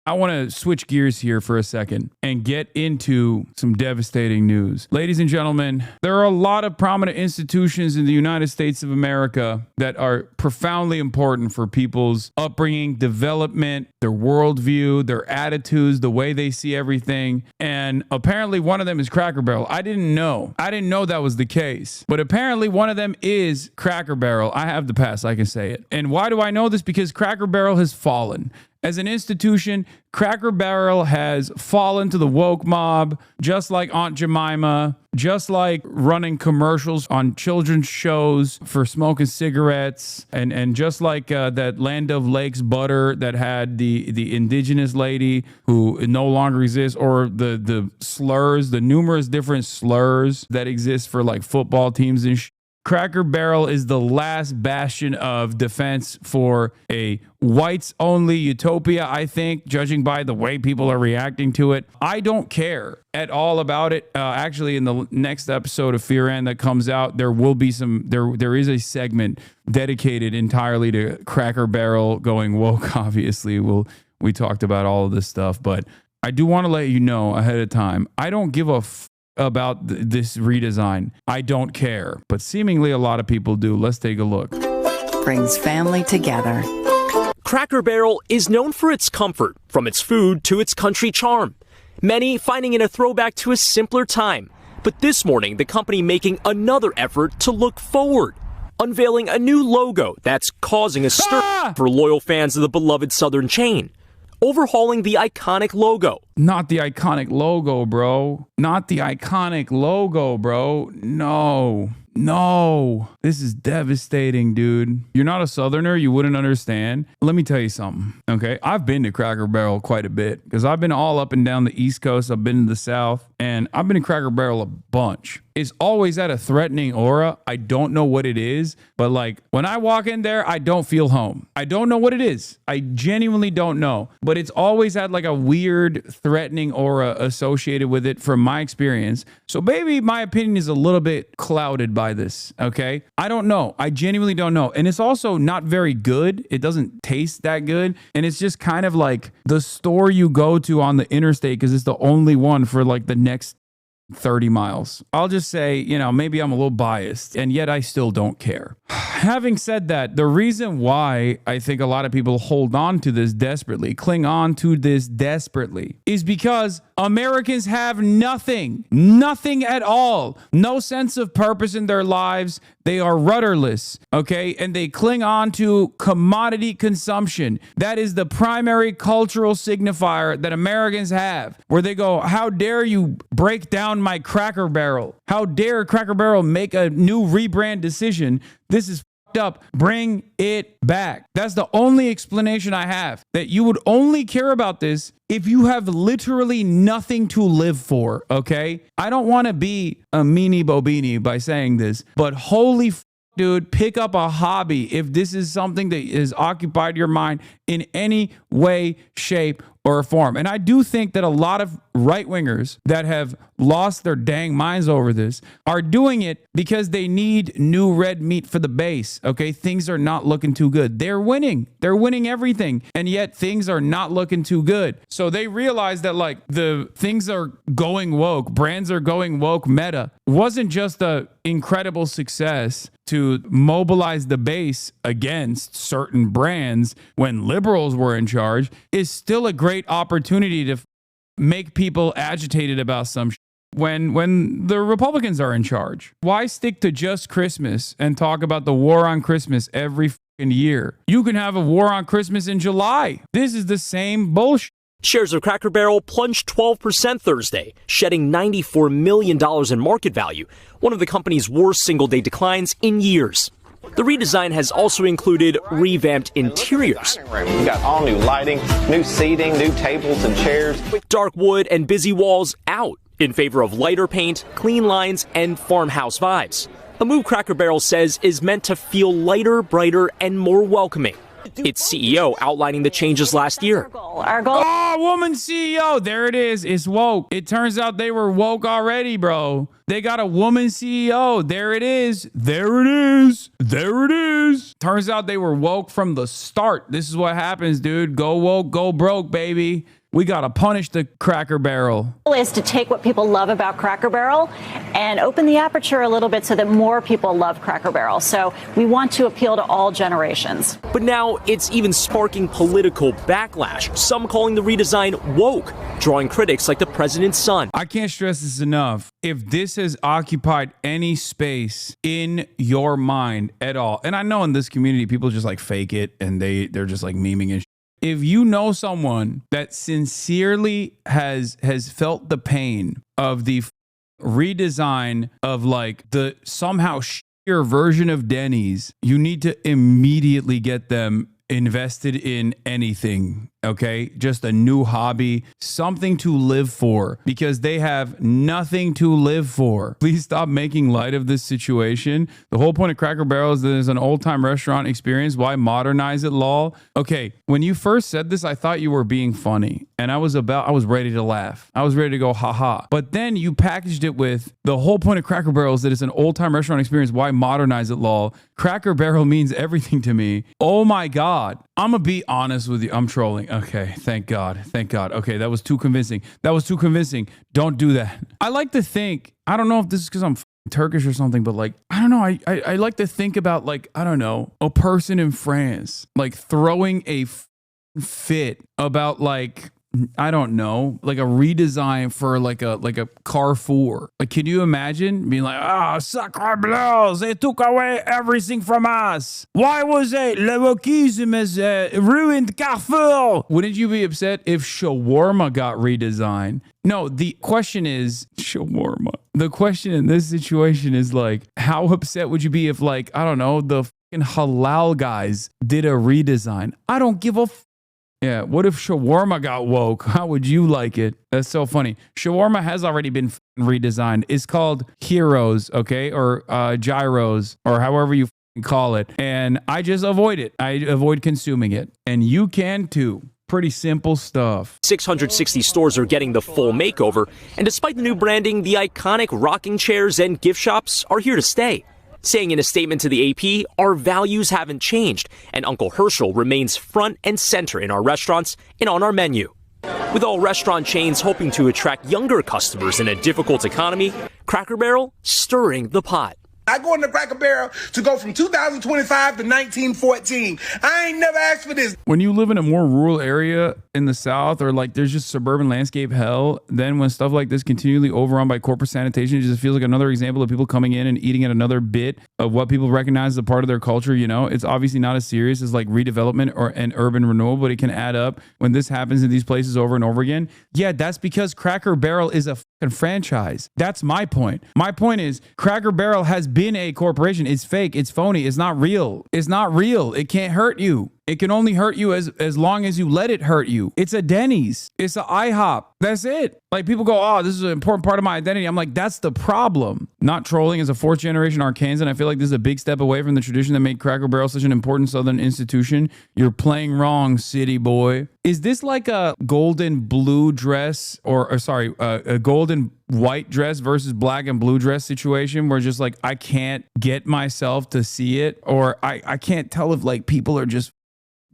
I want to switch gears here for a second and get into some devastating news. Ladies and gentlemen, there are a lot of prominent institutions in the United States of America that are profoundly important for people's upbringing, development, their worldview, their attitudes, the way they see everything. And apparently one of them is Cracker Barrel. I didn't know that was the case. But apparently one of them is Cracker Barrel. I have the pass, I can say it. And why do I know this? Because Cracker Barrel has fallen. As an institution, Cracker Barrel has fallen to the woke mob, just like Aunt Jemima, just like running commercials on children's shows for smoking cigarettes, and just like that Land of Lakes butter that had the indigenous lady who no longer exists, or the slurs, the numerous different slurs that exist for like football teams and Cracker Barrel is the last bastion of defense for a whites-only utopia, I think, judging by the way people are reacting to it. I don't care at all about it. Actually, in the next episode of Fear End that comes out, there will be there is a segment dedicated entirely to Cracker Barrel going woke, obviously. We talked about all of this stuff, but I do want to let you know ahead of time, I don't give a about this redesign. I don't care, but seemingly a lot of people do. Let's take a look. Brings family together. Cracker Barrel is known for its comfort, from its food to its country charm. Many finding it a throwback to a simpler time. But this morning, the company making another effort to look forward, unveiling a new logo that's causing a stir for loyal fans of the beloved Southern chain. Overhauling the iconic logo. Not the iconic logo, bro. Not the iconic logo, bro. No. This is devastating, dude. You're not a Southerner. You wouldn't understand. Let me tell you something, okay? I've been to Cracker Barrel quite a bit because I've been all up and down the East Coast. I've been to the South, and I've been to Cracker Barrel a bunch. It's always at a threatening aura. I don't know what it is, but like when I walk in there, I don't feel home. I don't know what it is. I genuinely don't know, but it's always had like a weird threatening aura associated with it from my experience. So maybe my opinion is a little bit clouded by this, okay? I don't know. I genuinely don't know. And it's also not very good. It doesn't taste that good. And it's just kind of like the store you go to on the interstate because it's the only one for like the next 30 miles. I'll just say, maybe I'm a little biased, and yet I still don't care. Having said that, the reason why I think a lot of people hold on to this desperately, cling on to this desperately, is because Americans have nothing at all. No sense of purpose in their lives. They are rudderless, okay? And they cling on to commodity consumption. That is the primary cultural signifier that Americans have, where they go, how dare you break down my Cracker Barrel? How dare Cracker Barrel make a new rebrand decision? This is up. Bring it back. That's the only explanation I have. That you would only care about this if you have literally nothing to live for, okay? I don't want to be a meanie bobini by saying this, but holy dude, pick up a hobby if this is something that has occupied your mind in any way, shape, or form. And I do think that a lot of right-wingers that have lost their dang minds over this are doing it because they need new red meat for the base, okay? Things are not looking too good. They're winning. They're winning everything, and yet things are not looking too good. So they realize that, like, the things are going woke, brands are going woke meta wasn't just a incredible success to mobilize the base against certain brands when liberals were in charge, is still a great opportunity to make people agitated about some when the Republicans are in charge. Why stick to just Christmas and talk about the war on Christmas every fucking year? You can have a war on Christmas in July. This is the same bullshit. Shares of Cracker Barrel plunged 12% Thursday, shedding $94 million in market value, one of the company's worst single-day declines in years. The redesign has also included revamped interiors. We've got all new lighting, new seating, new tables and chairs. Dark wood and busy walls out in favor of lighter paint, clean lines, and farmhouse vibes. A move Cracker Barrel says is meant to feel lighter, brighter, and more welcoming. Its CEO outlining the changes last year. Our goal. Oh, woman CEO. There it is. It's woke. It turns out they were woke already, bro. They got a woman CEO. There it is. There it is. There it is. Turns out they were woke from the start. This is what happens, dude. Go woke, go broke, baby. We got to punish the Cracker Barrel. Is to take what people love about Cracker Barrel and open the aperture a little bit so that more people love Cracker Barrel. So we want to appeal to all generations. But now it's even sparking political backlash, some calling the redesign woke, drawing critics like the president's son. I can't stress this enough. If this has occupied any space in your mind at all, and I know in this community, people just like fake it and they're just like memeing and if you know someone that sincerely has felt the pain of the redesign of like the somehow sheer version of Denny's, you need to immediately get them invested in anything. Okay, just a new hobby, something to live for, because they have nothing to live for. Please stop making light of this situation. The whole point of Cracker Barrel is that it's an old-time restaurant experience. Why modernize it, lol? Okay, when you first said this, I thought you were being funny, and I was ready to laugh. I was ready to go, haha. But then you packaged it with the whole point of Cracker Barrel is that it's an old-time restaurant experience. Why modernize it, lol? Cracker Barrel means everything to me. Oh my God. I'm gonna be honest with you. I'm trolling. Okay, thank God. Thank God. Okay, that was too convincing. Don't do that. I like to think, I don't know if this is because I'm Turkish or something, but like, I don't know. I like to think about like, I don't know, a person in France, like throwing a fit about like, I don't know, like a redesign for like a Carrefour. Like, can you imagine being like, sacre bleu, they took away everything from us. Why was it? Le wokism has ruined Carrefour. Wouldn't you be upset if shawarma got redesigned? No, the question is shawarma. The question in this situation is like, how upset would you be if like, I don't know, the fucking halal guys did a redesign? I don't give a Yeah, what if shawarma got woke? How would you like it? That's so funny. Shawarma has already been redesigned. It's called Heroes, okay? Or Gyros, or however you call it. And I just avoid it. I avoid consuming it. And you can too. Pretty simple stuff. 660 stores are getting the full makeover. And despite the new branding, the iconic rocking chairs and gift shops are here to stay. Saying in a statement to the AP, our values haven't changed, and Uncle Herschel remains front and center in our restaurants and on our menu. With all restaurant chains hoping to attract younger customers in a difficult economy, Cracker Barrel stirring the pot. I go into Cracker Barrel to go from 2025 to 1914. I ain't never asked for this. When you live in a more rural area in the South, or like there's just suburban landscape hell, then when stuff like this continually overrun by corporate sanitation, it just feels like another example of people coming in and eating at another bit of what people recognize as a part of their culture. You know, it's obviously not as serious as like redevelopment or an urban renewal, but it can add up when this happens in these places over and over again. Yeah, that's because Cracker Barrel is a fucking franchise. That's my point. My point is Cracker Barrel has been a corporation. It's fake. It's phony. It's not real. It's not real. It can't hurt you. It can only hurt you as long as you let it hurt you. It's a Denny's. It's an IHOP. That's it. Like people go, oh, this is an important part of my identity. I'm like, that's the problem. Not trolling as a fourth generation Arkansan. I feel like this is a big step away from the tradition that made Cracker Barrel such an important Southern institution. You're playing wrong, city boy. Is this like a golden blue dress or sorry, a golden white dress versus black and blue dress situation where just like, I can't get myself to see it, or I can't tell if like people are just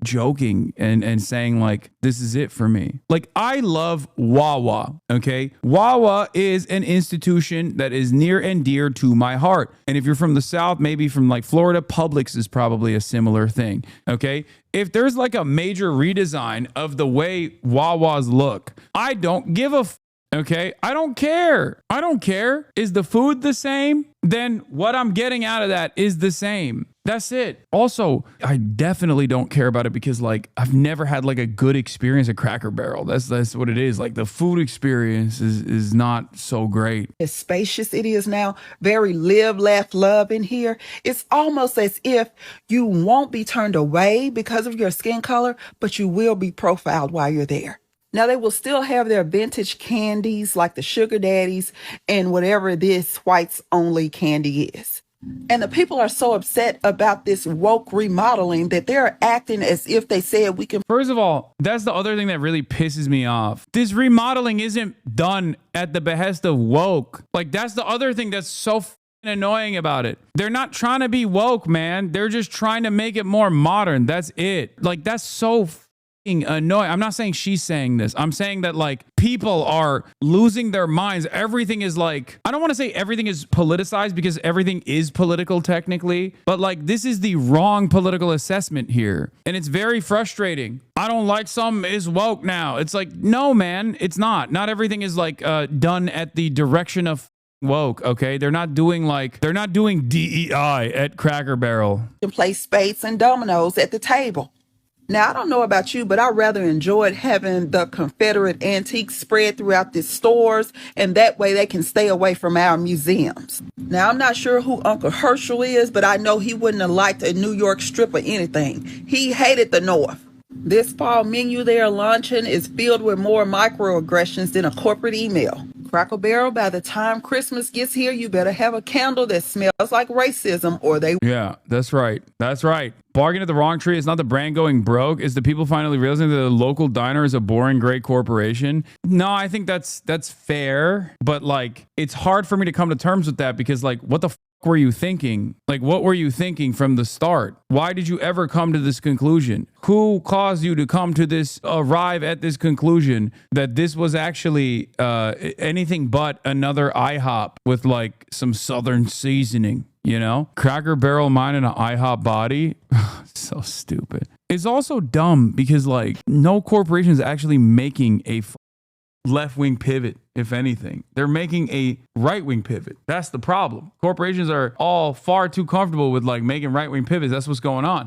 joking and saying like, this is it for me. Like, I love Wawa, okay? Wawa is an institution that is near and dear to my heart. And if you're from the South, maybe from like Florida, Publix is probably a similar thing, okay? If there's like a major redesign of the way Wawas look, I don't give a okay? I don't care. I don't care. Is the food the same? Then what I'm getting out of that is the same. That's it. Also, I definitely don't care about it because like I've never had like a good experience at Cracker Barrel. That's what it is. Like the food experience is not so great. As spacious it is now, very live, laugh, love in here. It's almost as if you won't be turned away because of your skin color, but you will be profiled while you're there. Now, they will still have their vintage candies like the Sugar Daddies and whatever this whites only candy is. And the people are so upset about this woke remodeling that they're acting as if they said we can. First of all, that's the other thing that really pisses me off. This remodeling isn't done at the behest of woke. Like, that's the other thing that's so f***ing annoying about it. They're not trying to be woke, man. They're just trying to make it more modern. That's it. Like, that's so f***ing annoying. I'm not saying she's saying this. I'm saying that, like, people are losing their minds. Everything is like, I don't want to say everything is politicized because everything is political technically, but like, this is the wrong political assessment here. And it's very frustrating. I don't like some is woke now. It's like, no, man, it's not. Not everything is like done at the direction of woke. Okay. They're not doing DEI at Cracker Barrel. Play spades and dominoes at the table. Now, I don't know about you, but I rather enjoyed having the Confederate antiques spread throughout the stores, and that way they can stay away from our museums. Now, I'm not sure who Uncle Herschel is, but I know he wouldn't have liked a New York strip or anything. He hated the North. This fall menu they're launching is filled with more microaggressions than a corporate email. Cracker Barrel, by the time Christmas gets here, you better have a candle that smells like racism or they... Yeah, that's right. That's right. Bargain at the wrong tree. It's not the brand going broke. It's the people finally realizing that the local diner is a boring, great corporation. No, I think that's fair. But like, it's hard for me to come to terms with that because like, what the were you thinking? Like, what were you thinking from the start? Why did you ever come to this conclusion? Who caused you to come to this, arrive at this conclusion that this was actually anything but another IHOP with like some Southern seasoning? You know, Cracker Barrel mine in an IHOP body. So stupid. It's also dumb because like no corporation is actually making a left-wing pivot. If anything, they're making a right-wing pivot. That's the problem. Corporations are all far too comfortable with like making right-wing pivots. That's what's going on.